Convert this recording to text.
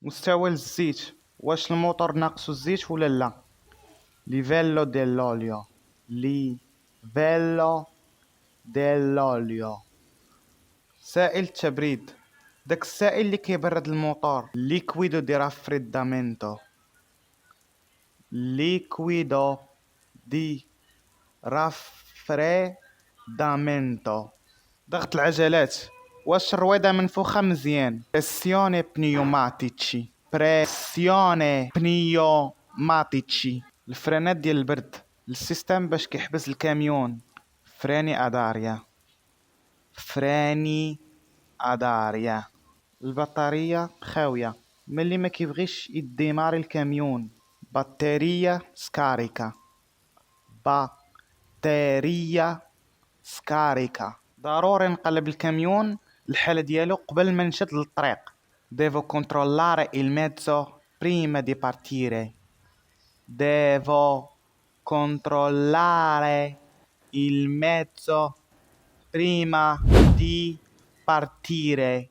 مستوى الزيت، واش الموتور ناقصو الزيت ولا لا؟ ليفيلو ديلوليو، ليفيلو ديلوليو. سائل التبريد، داك السائل اللي كيبرد الموتور. ليكويدو دي رافريدامنتو، ليكويدو دي رافريدامنتو. ضغط العجلات، واش الرويضة منفوخة مزيان؟ بريسيوني بنيوماتيتشي، بريسيوني بنيوماتيتشي. الفرانات ديال البرد، السيستم باش كيحبس الكاميون. فراني اداريا، فراني اداريا. البطارية خاوية، ملي ما كيبغيش يديماري الكاميون. بطارية سكاريكا، بطارية سكاريكا. ضروري نقلب الكاميون الحالة ديالو قبل ما نشد للطريق. ديفو كونترولاري il mezzo prima di partire. Devo controllare il mezzo prima di partire.